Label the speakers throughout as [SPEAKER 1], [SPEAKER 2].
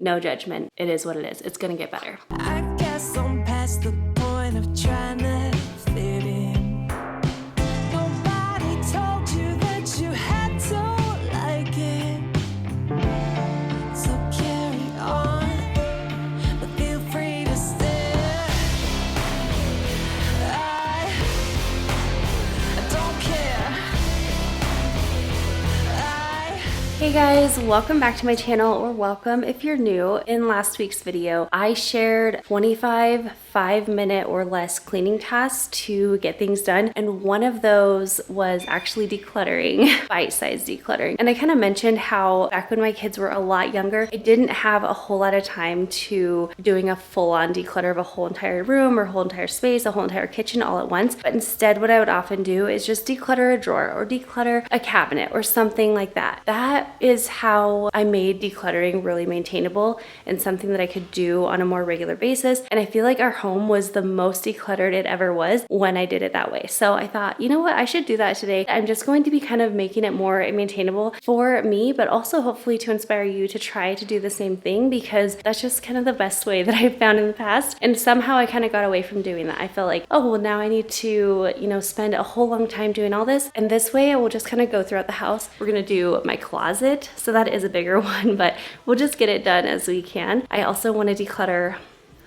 [SPEAKER 1] No judgment. It is what it is. It's gonna get better.
[SPEAKER 2] I guess I'm past the point of trying to fit in. Nobody told you that you had to like it. So carry on, but feel free to stare. I don't care.
[SPEAKER 1] Hey guys, welcome back to my channel, or welcome if you're new. In last week's video, I shared 25 5-minute or less cleaning tasks to get things done, and one of those was actually decluttering, bite-sized decluttering. And I kind of mentioned how back when my kids were a lot younger, I didn't have a whole lot of time to doing a full-on declutter of a whole entire room or whole entire space, a whole entire kitchen all at once. But instead, what I would often do is just declutter a drawer or declutter a cabinet or something like that. That is how I made decluttering really maintainable and something that I could do on a more regular basis. And I feel like our home was the most decluttered it ever was when I did it that way. So I thought, you know what, I should do that today. I'm just going to be kind of making it more maintainable for me, but also hopefully to inspire you to try to do the same thing, because that's just kind of the best way that I've found in the past. And somehow I kind of got away from doing that. I felt like, oh, well, now I need to, spend a whole long time doing all this. And this way I will just kind of go throughout the house. We're going to do my closet. So that is a bigger one, but we'll just get it done as we can. I also want to declutter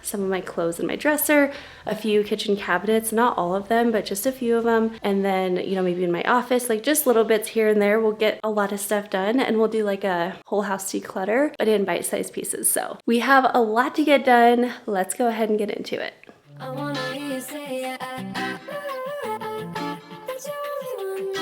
[SPEAKER 1] some of my clothes in my dresser, a few kitchen cabinets, not all of them, but just a few of them. And then, maybe in my office, like just little bits here and there. We'll get a lot of stuff done, and we'll do like a whole house declutter, but in bite-sized pieces. So we have a lot to get done. Let's go ahead and get into it.
[SPEAKER 2] I wanna hear you say that you only want me.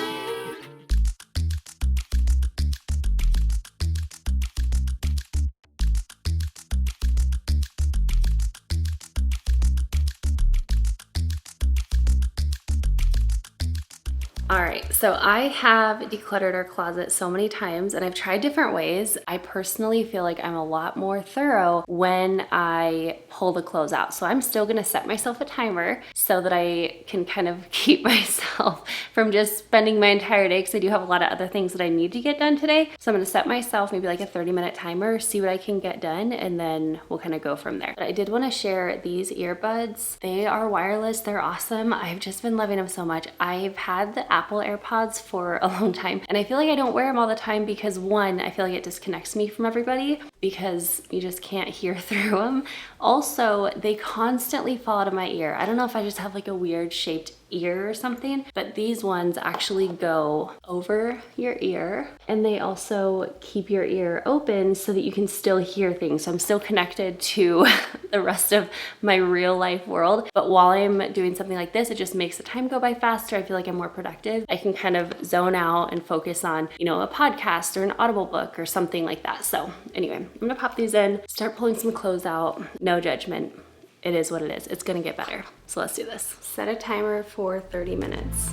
[SPEAKER 1] All right, so I have decluttered our closet so many times, and I've tried different ways. I personally feel like I'm a lot more thorough when I pull the clothes out. So I'm still gonna set myself a timer so that I can kind of keep myself from just spending my entire day, because I do have a lot of other things that I need to get done today. So I'm gonna set myself maybe like a 30-minute timer, see what I can get done, and then we'll kind of go from there. But I did wanna share these earbuds. They are wireless, they're awesome. I've just been loving them so much. I've had the Apple AirPods for a long time, and I feel like I don't wear them all the time because, one, I feel like it disconnects me from everybody because you just can't hear through them. Also, they constantly fall out of my ear. I don't know if I just have like a weird shaped ear or something, but these ones actually go over your ear, and they also keep your ear open so that you can still hear things. So I'm still connected to the rest of my real life world, but while I'm doing something like this, it just makes the time go by faster. I feel like I'm more productive. I can kind of zone out and focus on, a podcast or an Audible book or something like that. So anyway, I'm gonna pop these in, start pulling some clothes out. No judgment. It is what it is. It's gonna get better. So let's do this. Set a timer for 30 minutes.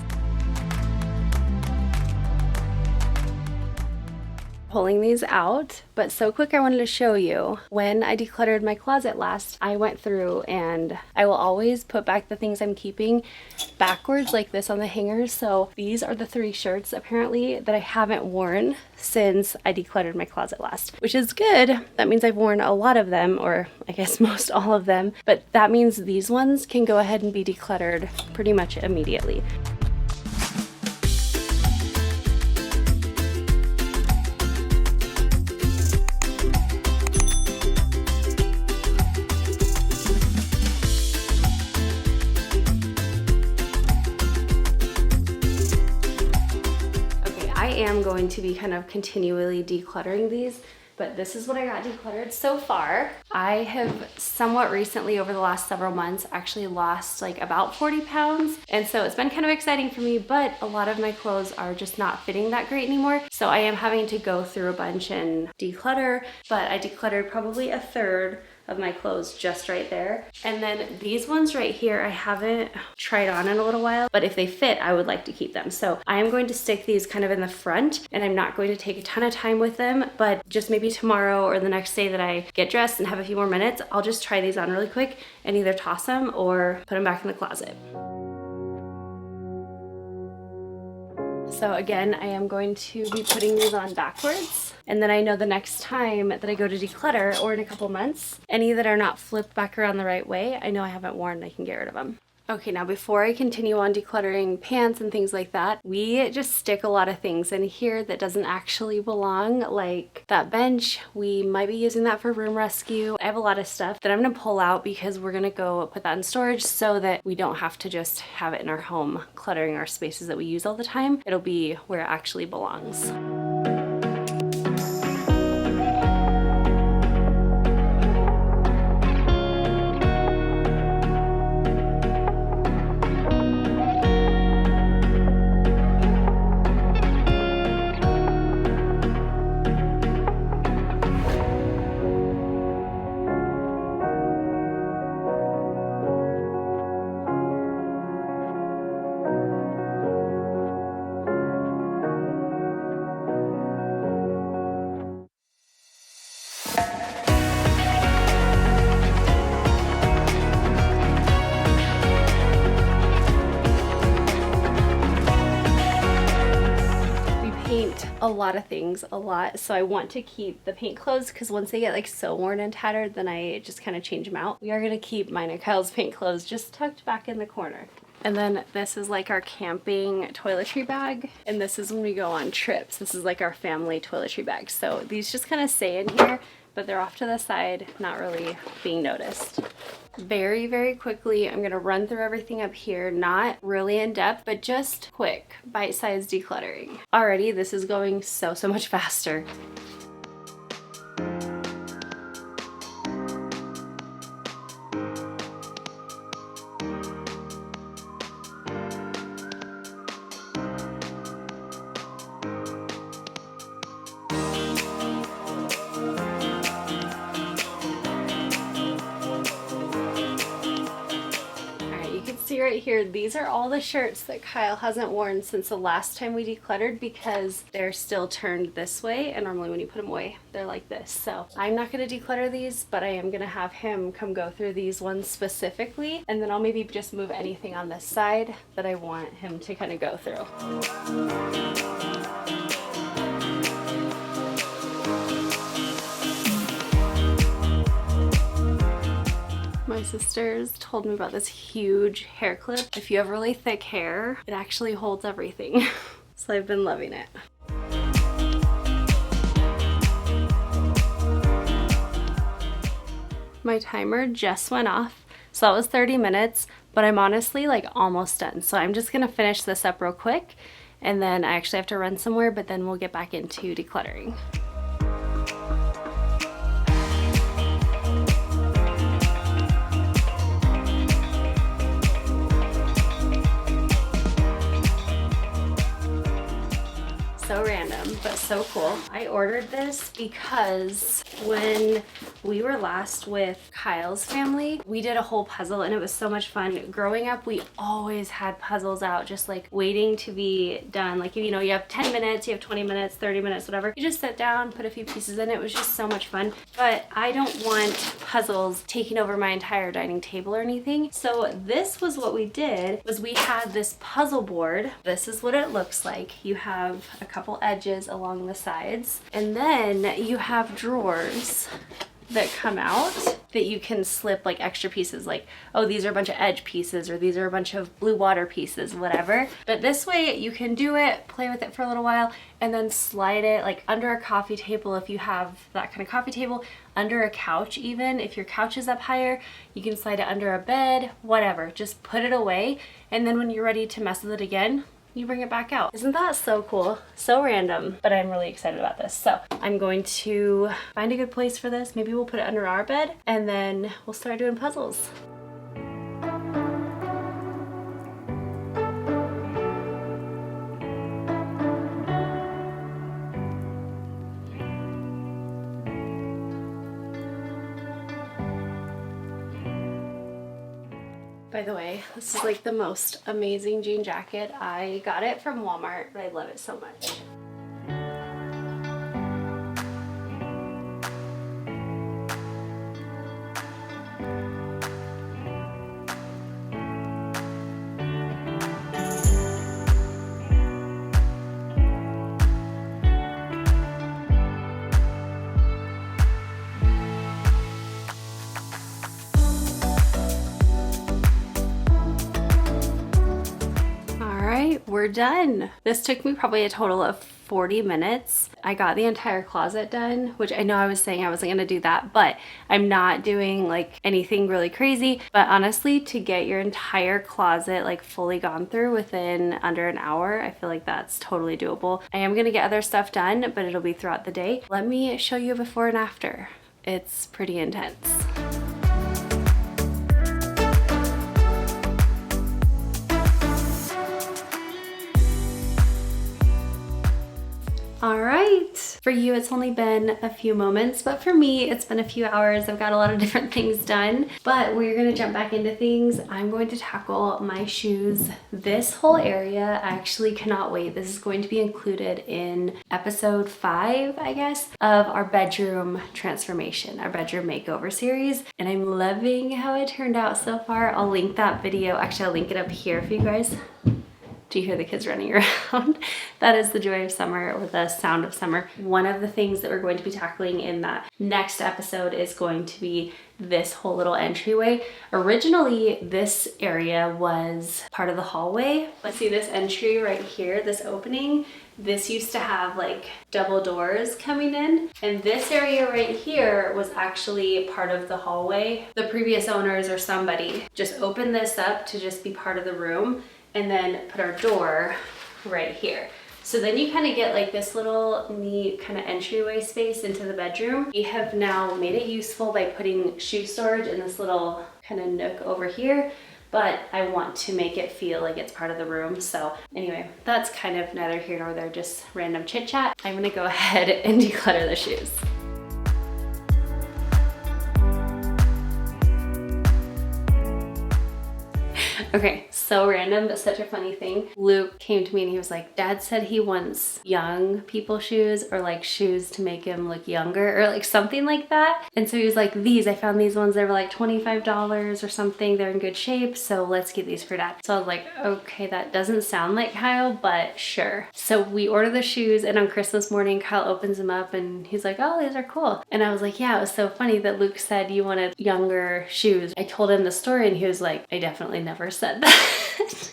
[SPEAKER 1] Pulling these out, but so quick I wanted to show you. When I decluttered my closet last, I went through, and I will always put back the things I'm keeping backwards like this on the hangers. So these are the 3 shirts apparently that I haven't worn since I decluttered my closet last, which is good. That means I've worn a lot of them, or I guess most all of them, but that means these ones can go ahead and be decluttered pretty much immediately. I am going to be kind of continually decluttering these, but this is what I got decluttered so far. I have somewhat recently, over the last several months, actually lost like about 40 pounds. And so it's been kind of exciting for me, but a lot of my clothes are just not fitting that great anymore. So I am having to go through a bunch and declutter, but I decluttered probably a third of my clothes just right there. And then these ones right here, I haven't tried on in a little while, but if they fit, I would like to keep them. So I am going to stick these kind of in the front, and I'm not going to take a ton of time with them, but just maybe tomorrow or the next day that I get dressed and have a few more minutes, I'll just try these on really quick and either toss them or put them back in the closet. So again, I am going to be putting these on backwards. And then I know the next time that I go to declutter, or in a couple months, any that are not flipped back around the right way, I know I haven't worn, I can get rid of them. Okay, now before I continue on decluttering pants and things like that, we just stick a lot of things in here that doesn't actually belong, like that bench. We might be using that for room rescue. I have a lot of stuff that I'm gonna pull out because we're gonna go put that in storage so that we don't have to just have it in our home cluttering our spaces that we use all the time. It'll be where it actually belongs. A lot of things a lot, so I want to keep the paint clothes because once they get like so worn and tattered, then I just kind of change them out. We are going to keep mine and Kyle's paint clothes just tucked back in the corner. And then this is like our camping toiletry bag, and this is when we go on trips. This is like our family toiletry bag. So these just kind of stay in here, but they're off to the side, not really being noticed. Very, very quickly, I'm gonna run through everything up here, not really in depth, but just quick, bite-sized decluttering. Already, this is going so much faster. See right here, these are all the shirts that Kyle hasn't worn since the last time we decluttered because they're still turned this way, and normally when you put them away they're like this. So I'm not going to declutter these, but I am going to have him come go through these ones specifically, and then I'll maybe just move anything on this side that I want him to kind of go through. My sisters told me about this huge hair clip. If you have really thick hair, it actually holds everything. So I've been loving it. My timer just went off, so that was 30 minutes, but I'm honestly like almost done. So I'm just gonna finish this up real quick, and then I actually have to run somewhere, but then we'll get back into decluttering. So random, but so cool. I ordered this because when we were last with Kyle's family, we did a whole puzzle and it was so much fun. Growing up, we always had puzzles out, just like waiting to be done. Like, you know, you have 10 minutes, you have 20 minutes, 30 minutes, whatever. You just sit down, put a few pieces in. It was just so much fun. But I don't want puzzles taking over my entire dining table or anything. So this was what we did, was we had this puzzle board. This is what it looks like. You have a couple edges along the sides, and then you have drawers that come out that you can slip like extra pieces, like, oh, these are a bunch of edge pieces, or these are a bunch of blue water pieces, whatever. But this way you can do it, play with it for a little while, and then slide it like under a coffee table if you have that kind of coffee table, under a couch even. If your couch is up higher, you can slide it under a bed, whatever. Just put it away, and then when you're ready to mess with it again, you bring it back out. Isn't that so cool? So random, but I'm really excited about this. So I'm going to find a good place for this. Maybe we'll put it under our bed, and then we'll start doing puzzles. By the way, this is like the most amazing jean jacket. I got it from Walmart, but I love it so much. we're done. This took me probably a total of 40 minutes. I got the entire closet done, which I know I was saying I wasn't gonna do that, but I'm not doing like anything really crazy. But honestly, to get your entire closet like fully gone through within under an hour, I feel like that's totally doable. I am gonna get other stuff done, but it'll be throughout the day. Let me show you a before and after. It's pretty intense. All right, for you it's only been a few moments, but for me it's been a few hours. I've got a lot of different things done, but we're gonna jump back into things. I'm going to tackle my shoes. This whole area, I actually cannot wait. This is going to be included in episode 5, I guess, of our bedroom transformation, our bedroom makeover series, and I'm loving how it turned out so far. I'll link that video. Actually, I'll link it up here for you guys. Do you hear the kids running around? That is the joy of summer, or the sound of summer. One of the things that we're going to be tackling in that next episode is going to be this whole little entryway. Originally, this area was part of the hallway. Let's see this entry right here, this opening. This used to have like double doors coming in, and this area right here was actually part of the hallway. The previous owners or somebody just opened this up to just be part of the room, and then put our door right here. So then you kind of get like this little neat kind of entryway space into the bedroom. We have now made it useful by putting shoe storage in this little kind of nook over here, but I want to make it feel like it's part of the room. So anyway, that's kind of neither here nor there, just random chit chat. I'm gonna go ahead and declutter the shoes. Okay, so random, but such a funny thing. Luke came to me and he was like, Dad said he wants young people shoes, or like shoes to make him look younger, or like something like that. And so he was like, I found these ones, they were like $25 or something. They're in good shape, so let's get these for Dad. So I was like, okay, that doesn't sound like Kyle, but sure. So we order the shoes, and on Christmas morning, Kyle opens them up and he's like, oh, these are cool. And I was like, yeah, it was so funny that Luke said you wanted younger shoes. I told him the story and he was like, I definitely never said that.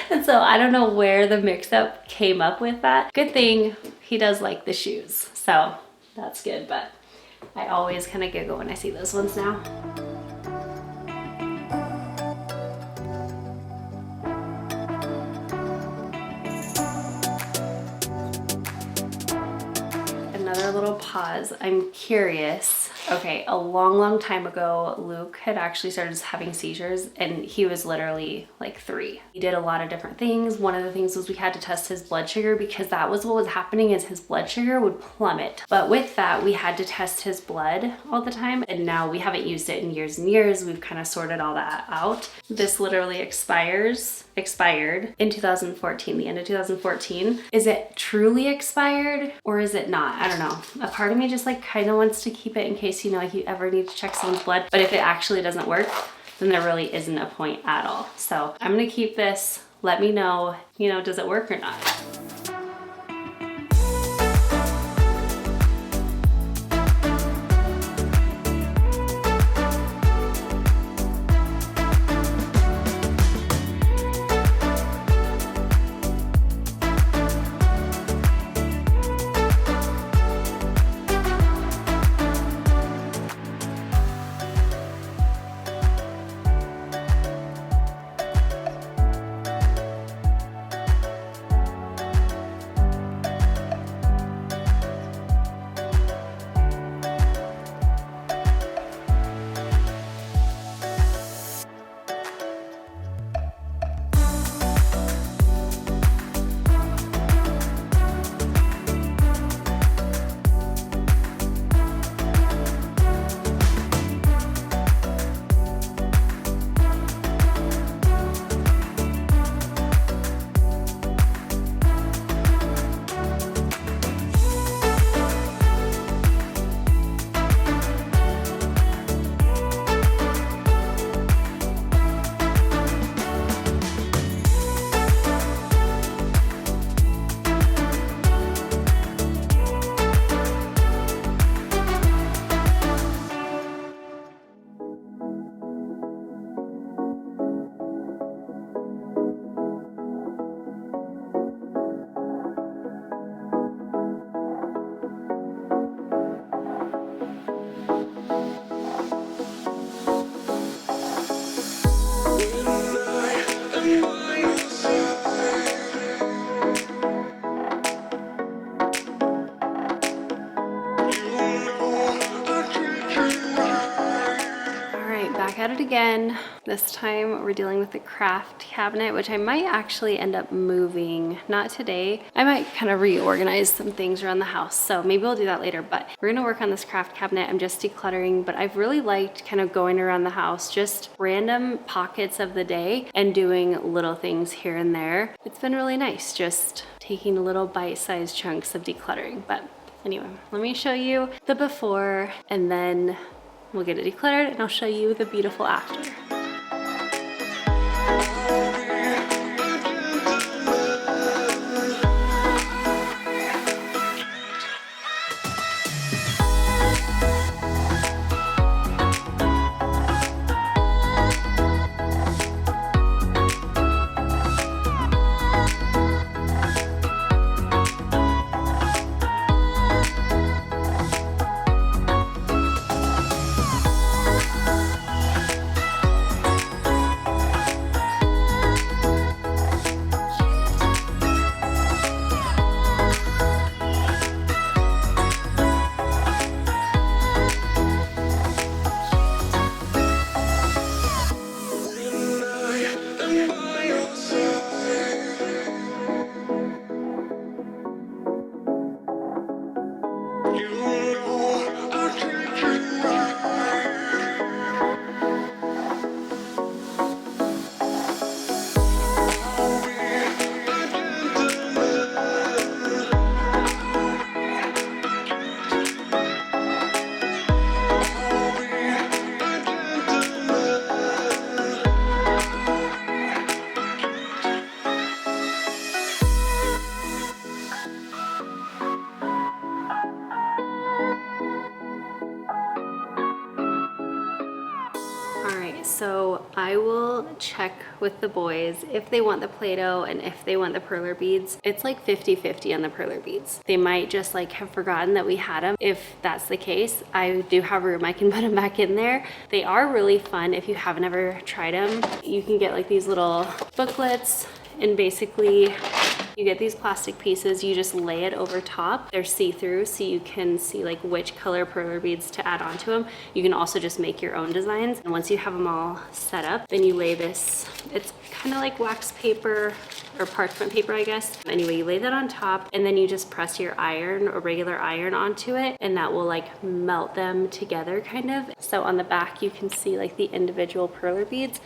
[SPEAKER 1] And so I don't know where the mix-up came up with that. Good thing he does like the shoes, so that's good, but I always kind of giggle when I see those ones now. Another little pause. I'm curious. Okay, a long time ago, Luke had actually started having seizures, and he was literally like 3. He did a lot of different things. One of the things was we had to test his blood sugar, because that was what was happening, is his blood sugar would plummet. But with that, we had to test his blood all the time, and now we haven't used it in years and years. We've kind of sorted all that out. This literally expired in 2014, the end of 2014. Is it truly expired or is it not? I don't know. A part of me just like kind of wants to keep it in case, you know, like you ever need to check someone's blood. But if it actually doesn't work, then there really isn't a point at all. So I'm gonna keep this. Let me know, you know, does it work or not? back at it again. This time we're dealing with the craft cabinet, which I might actually end up moving. Not today. I might kind of reorganize some things around the house, so maybe we'll do that later, but we're gonna work on this craft cabinet. I'm just decluttering, but I've really liked kind of going around the house, just random pockets of the day and doing little things here and there. It's been really nice just taking little bite-sized chunks of decluttering. But anyway, let me show you the before and then we'll get it decluttered and I'll show you the beautiful after. So I will check with the boys if they want the Play-Doh and if they want the perler beads. It's like 50-50 on the perler beads. They might just like have forgotten that we had them. If that's the case, I do have room. I can put them back in there. They are really fun if you haven't ever tried them. You can get like these little booklets and basically you get these plastic pieces, you just lay it over top. They're see-through, so you can see like which color perler beads to add onto them. You can also just make your own designs. And once you have them all set up, then you lay this, it's kind of like wax paper or parchment paper, I guess. Anyway, you lay that on top and then you just press your iron or regular iron onto it and that will like melt them together kind of. So on the back, you can see like the individual perler beads.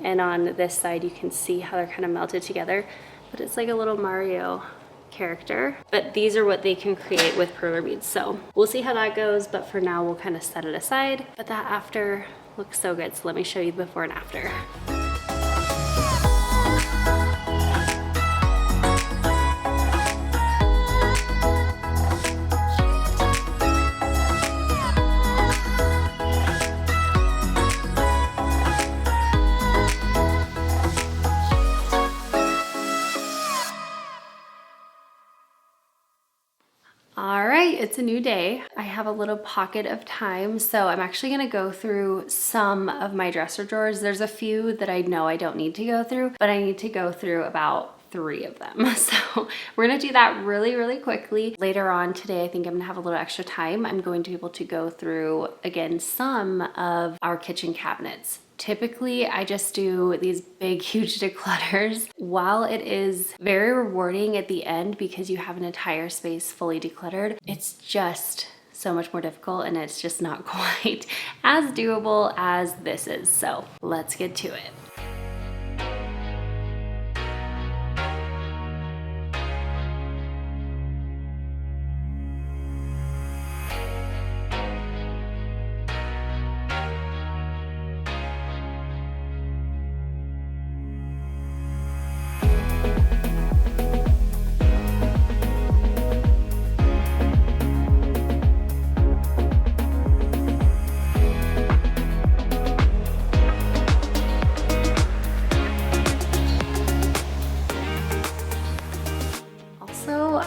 [SPEAKER 1] And on this side, you can see how they're kind of melted together. But it's like a little Mario character. But these are what they can create with perler beads. So we'll see how that goes, but for now we'll kind of set it aside. But that after looks so good. So let me show you the before and after. All right, it's a new day. I have a little pocket of time, so I'm actually gonna go through some of my dresser drawers. There's a few that I know I don't need to go through, but I need to go through about 3 of them. So we're gonna do that really, really quickly. Later on today, I think I'm gonna have a little extra time. I'm going to be able to go through, again, some of our kitchen cabinets. Typically, I just do these big, huge declutters. While it is very rewarding at the end because you have an entire space fully decluttered, it's just so much more difficult and it's just not quite as doable as this is. So let's get to it.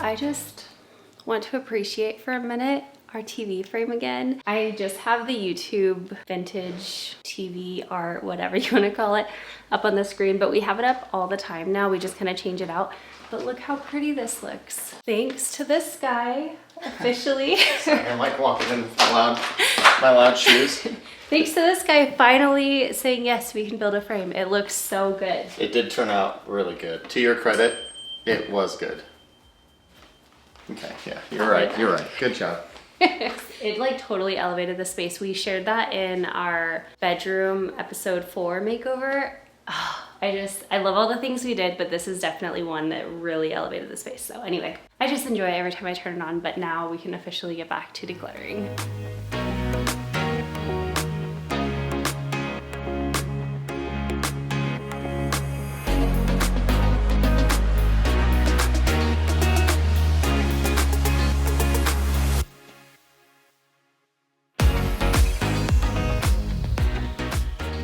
[SPEAKER 1] I just want to appreciate for a minute our TV frame again. I just have the YouTube vintage TV art, whatever you want to call it, up on the screen, but we have it up all the time now. We just kind of change it out. But look how pretty this looks. Thanks to this guy, officially.
[SPEAKER 3] I like walking in with my loud shoes.
[SPEAKER 1] Thanks to this guy finally saying yes, we can build a frame. It looks so good.
[SPEAKER 3] It did turn out really good. To your credit, it was good. Okay, yeah, you're right. Good job.
[SPEAKER 1] It like totally elevated the space. We shared that in our bedroom episode 4 makeover. Oh, I love all the things we did, but this is definitely one that really elevated the space. So anyway, I just enjoy it every time I turn it on, but now we can officially get back to decluttering.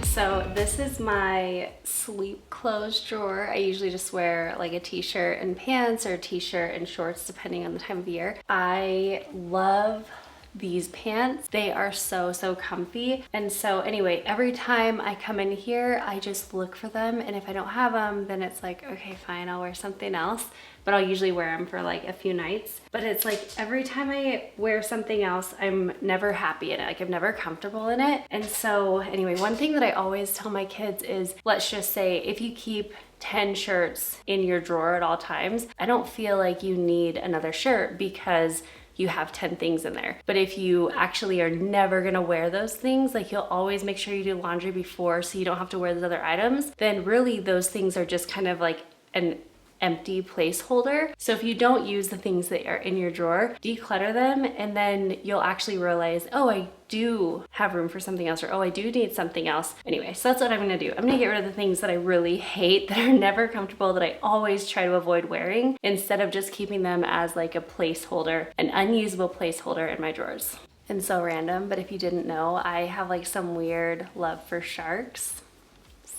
[SPEAKER 1] So this is my sleep clothes drawer. I usually just wear like a t-shirt and pants or a t-shirt and shorts depending on the time of year. I love these pants. They are so comfy. And so anyway, every time I come in here, I just look for them. And if I don't have them, then it's like, okay, fine, I'll wear something else. But I'll usually wear them for like a few nights. But it's like every time I wear something else, I'm never happy in it. Like I'm never comfortable in it. And so anyway, one thing that I always tell my kids is, let's just say if you keep 10 shirts in your drawer at all times, I don't feel like you need another shirt because you have 10 things in there. But if you actually are never gonna wear those things, like you'll always make sure you do laundry before so you don't have to wear those other items, then really those things are just kind of like an empty placeholder. So if you don't use the things that are in your drawer, declutter them, and then you'll actually realize, oh, I do have room for something else, or oh, I do need something else. Anyway, so that's what I'm gonna do. I'm gonna get rid of the things that I really hate, that are never comfortable, that I always try to avoid wearing, instead of just keeping them as like a placeholder, an unusable placeholder in my drawers. And so random, but if you didn't know, I have like some weird love for sharks.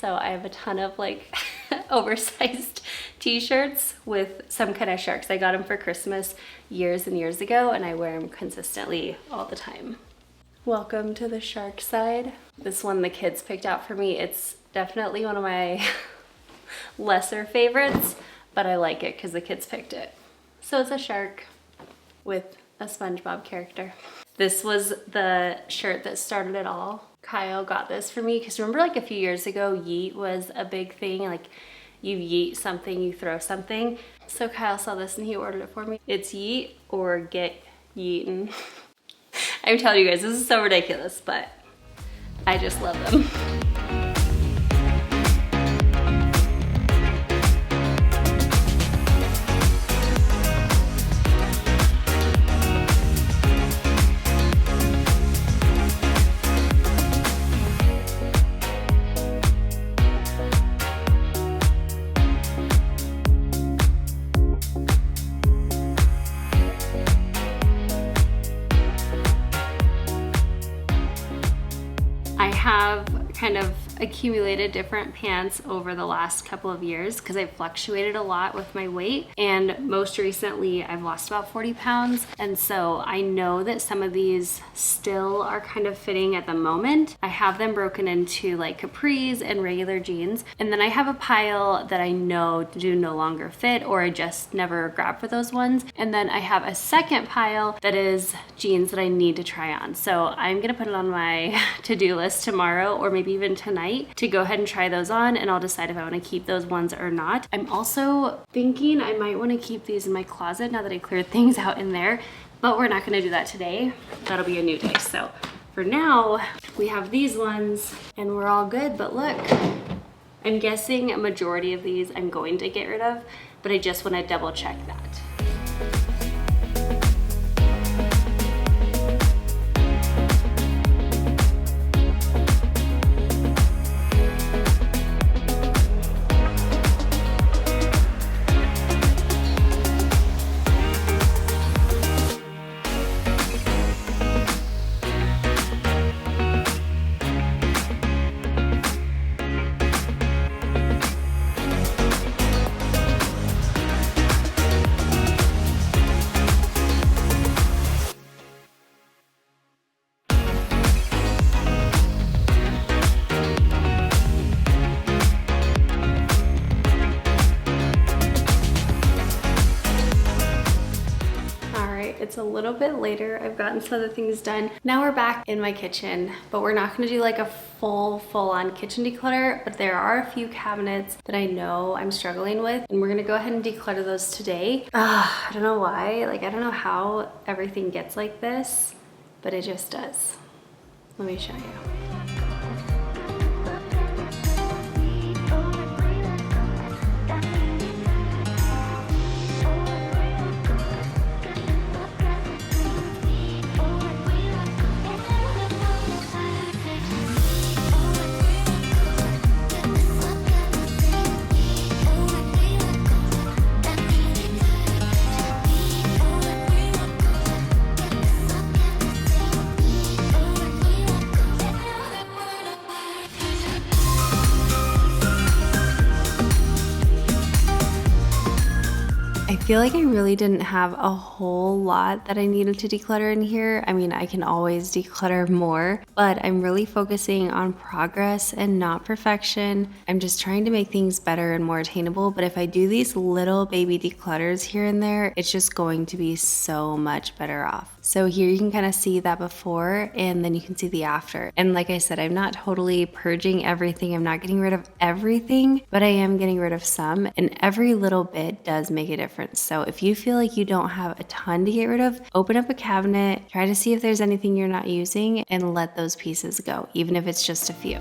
[SPEAKER 1] So I have a ton of like oversized t-shirts with some kind of sharks. I got them for Christmas years and years ago, and I wear them consistently all the time. Welcome to the shark side. This one the kids picked out for me. It's definitely one of my lesser favorites, but I like it because the kids picked it. So it's a shark with a SpongeBob character. This was the shirt that started it all. Kyle got this for me because remember like a few years ago, yeet was a big thing. Like you yeet something, you throw something. So Kyle saw this and he ordered it for me. It's yeet or get yeeten. I'm telling you guys, this is so ridiculous, but I just love them. Have kind of accumulated different pants over the last couple of years because I've fluctuated a lot with my weight, and most recently I've lost about 40 pounds, and so I know that some of these still are kind of fitting at the moment. I have them broken into like capris and regular jeans, and then I have a pile that I know do no longer fit or I just never grab for those ones, and then I have a second pile that is jeans that I need to try on. So I'm gonna put it on my to-do list tomorrow or maybe even tonight to go ahead and try those on, and I'll decide if I want to keep those ones or not. I'm also thinking I might want to keep these in my closet now that I cleared things out in there, but we're not going to do that today. That'll be a new day. So for now, we have these ones and we're all good, but look, I'm guessing a majority of these I'm going to get rid of, but I just want to double check that. It's a little bit later. I've gotten some other things done. Now we're back in my kitchen, but we're not gonna do like a full-on kitchen declutter, but there are a few cabinets that I know I'm struggling with, and we're gonna go ahead and declutter those today. I don't know why, like I don't know how everything gets like this, but it just does. Let me show you. I feel like I really didn't have a whole lot that I needed to declutter in here. I mean, I can always declutter more, but I'm really focusing on progress and not perfection. I'm just trying to make things better and more attainable, but if I do these little baby declutters here and there, it's just going to be so much better off. So here you can kind of see that before, and then you can see the after. And like I said, I'm not totally purging everything. I'm not getting rid of everything, but I am getting rid of some, and every little bit does make a difference. So if you feel like you don't have a ton to get rid of, open up a cabinet, try to see if there's anything you're not using, and let those pieces go, even if it's just a few.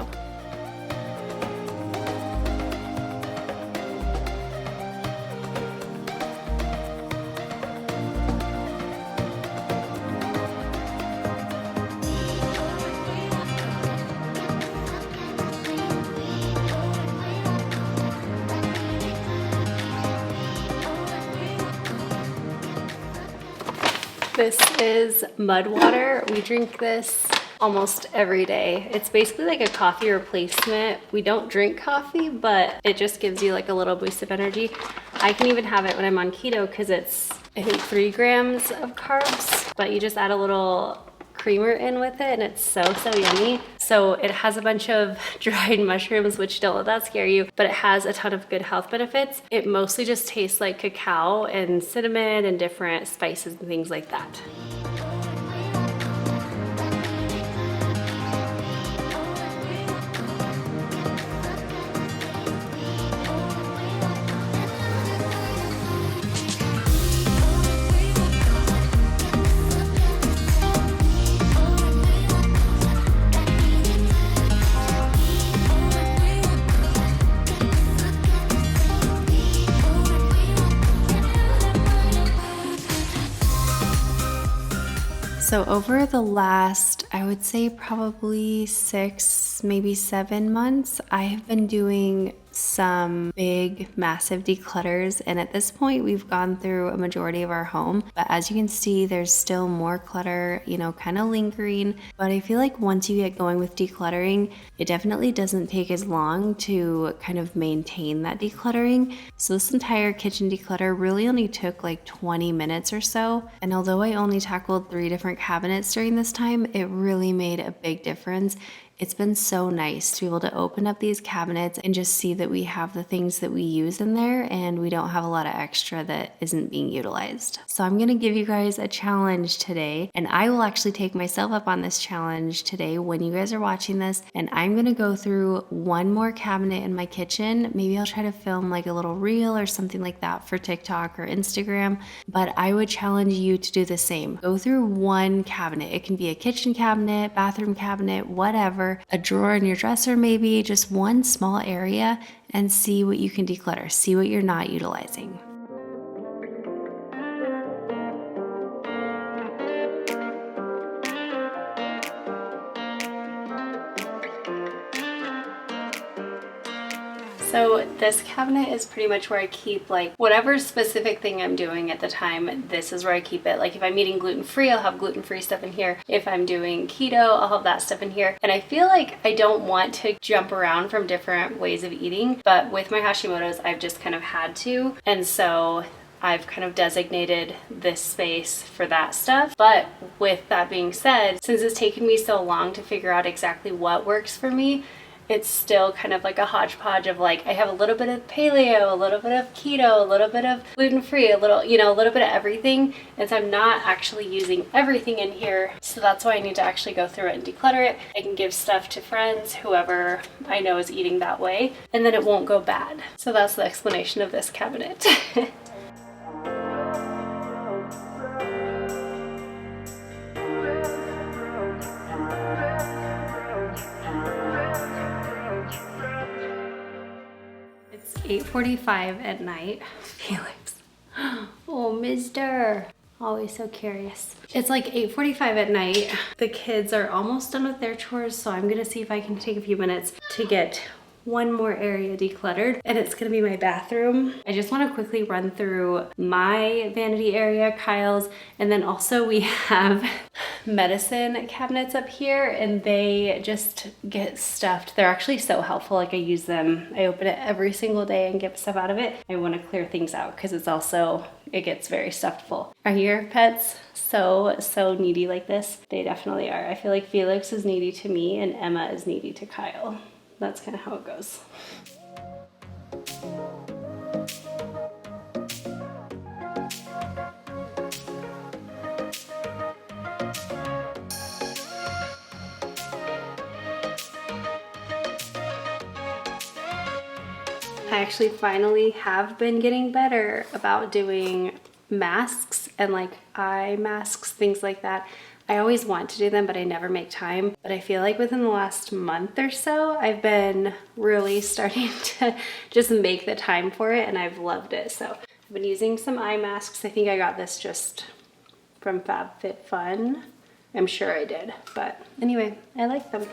[SPEAKER 1] This is mud water. We drink this almost every day. It's basically like a coffee replacement. We don't drink coffee, but it just gives you like a little boost of energy. I can even have it when I'm on keto because it's, I think, 3 grams of carbs, but you just add a little creamer in with it and it's so yummy. So it has a bunch of dried mushrooms, which don't let that scare you, but it has a ton of good health benefits. It mostly just tastes like cacao and cinnamon and different spices and things like that. So over the last, I would say probably 6, maybe 7 months, I have been doing some big, massive declutters. And at this point, we've gone through a majority of our home. But as you can see, there's still more clutter, you know, kind of lingering. But I feel like once you get going with decluttering, it definitely doesn't take as long to kind of maintain that decluttering. So this entire kitchen declutter really only took like 20 minutes or so. And although I only tackled 3 different cabinets during this time, it really made a big difference. It's been so nice to be able to open up these cabinets and just see that we have the things that we use in there and we don't have a lot of extra that isn't being utilized. So I'm going to give you guys a challenge today, and I will actually take myself up on this challenge today when you guys are watching this, and I'm going to go through one more cabinet in my kitchen. Maybe I'll try to film like a little reel or something like that for TikTok or Instagram, but I would challenge you to do the same. Go through one cabinet. It can be a kitchen cabinet, bathroom cabinet, whatever, a drawer in your dresser, maybe just one small area, and see what you can declutter, see what you're not utilizing. So this cabinet is pretty much where I keep like whatever specific thing I'm doing at the time. This is where I keep it. Like if I'm eating gluten-free, I'll have gluten-free stuff in here. If I'm doing keto, I'll have that stuff in here. And I feel like I don't want to jump around from different ways of eating, but with my Hashimoto's, I've just kind of had to. And so I've kind of designated this space for that stuff. But with that being said, since it's taken me so long to figure out exactly what works for me, it's still kind of like a hodgepodge of like, I have a little bit of paleo, a little bit of keto, a little bit of gluten-free, a little, you know, a little bit of everything. And so I'm not actually using everything in here. So that's why I need to actually go through it and declutter it. I can give stuff to friends, whoever I know is eating that way, and then it won't go bad. So that's the explanation of this cabinet. It's 8:45 at night. Felix. Oh, mister. Always so curious. It's like 8:45 at night. The kids are almost done with their chores, so I'm gonna see if I can take a few minutes to get one more area decluttered, and it's gonna be my bathroom. I just wanna quickly run through my vanity area, Kyle's, and then also we have medicine cabinets up here, and they just get stuffed. They're actually so helpful. Like I use them, I open it every single day and get stuff out of it. I wanna clear things out because it's also, it gets very stuffed full. Are your pets so needy like this? They definitely are. I feel like Felix is needy to me and Emma is needy to Kyle. That's kind of how it goes. I actually finally have been getting better about doing masks and like eye masks, things like that. I always want to do them, but I never make time. But I feel like within the last month or so, I've been really starting to just make the time for it, and I've loved it. So I've been using some eye masks. I think I got this just from FabFitFun. I'm sure I did, but anyway, I like them.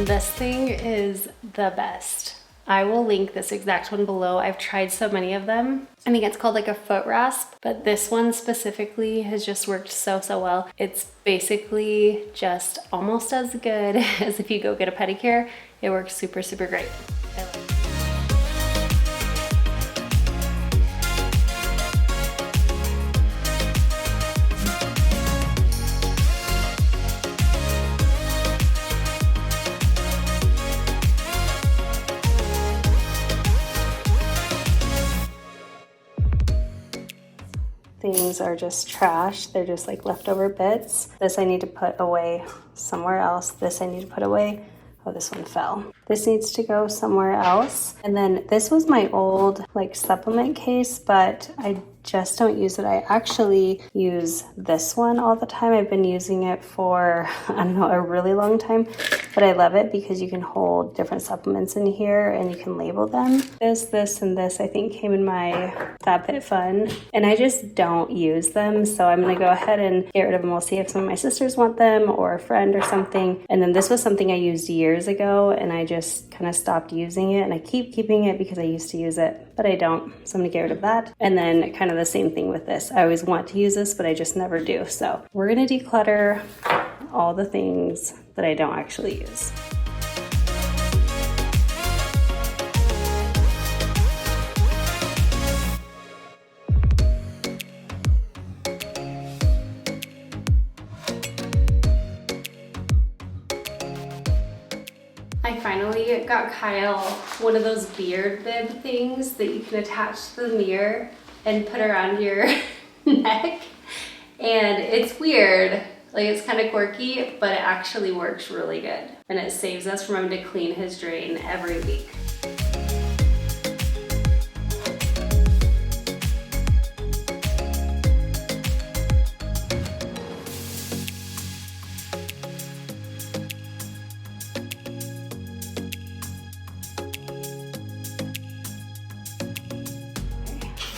[SPEAKER 1] This thing is the best. I will link this exact one below. I've tried so many of them. I think it's called like a foot rasp, but this one specifically has just worked so well. It's basically just almost as good as if you go get a pedicure. It works super great. I love it. Things are just trash. They're just like leftover bits. This I need to put away somewhere else. This I need to put away. Oh, this one fell. This needs to go somewhere else. And then this was my old like supplement case, but I just don't use it. I actually use this one all the time. I've been using it for, I don't know, a really long time, but I love it because you can hold different supplements in here and you can label them. This, and this I think came in my FabFitFun, and I just don't use them. So I'm gonna go ahead and get rid of them. We'll see if some of my sisters want them or a friend or something. And then this was something I used years ago and I just kind of stopped using it, and I keep keeping it because I used to use it, but I don't. So I'm gonna get rid of that. And then kind of the same thing with this. I always want to use this, but I just never do. So we're gonna declutter all the things that I don't actually use. I finally got Kyle one of those beard bib things that you can attach to the mirror and put around your neck. And it's weird, like it's kind of quirky, but it actually works really good. And it saves us from having to clean his drain every week.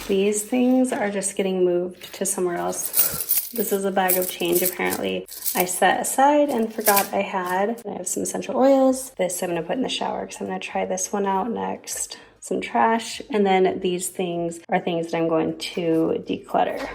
[SPEAKER 1] These things are just getting moved to somewhere else. This is a bag of change apparently I set aside and forgot I had. I have some essential oils. This I'm gonna put in the shower because I'm gonna try this one out next. Some trash, and then these things are things that I'm going to declutter.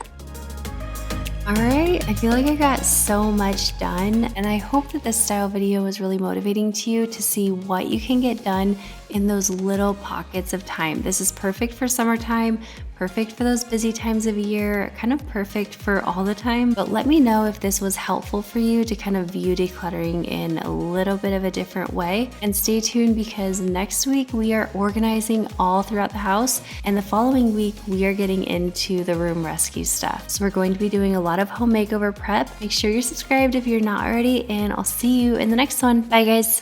[SPEAKER 1] All right, I feel like I got so much done, and I hope that this style video was really motivating to you to see what you can get done in those little pockets of time. This is perfect for summertime, perfect for those busy times of year, kind of perfect for all the time. But let me know if this was helpful for you to kind of view decluttering in a little bit of a different way. And stay tuned because next week we are organizing all throughout the house, and the following week we are getting into the room rescue stuff. So we're going to be doing a lot of home makeover prep. Make sure you're subscribed if you're not already, and I'll see you in the next one. Bye guys.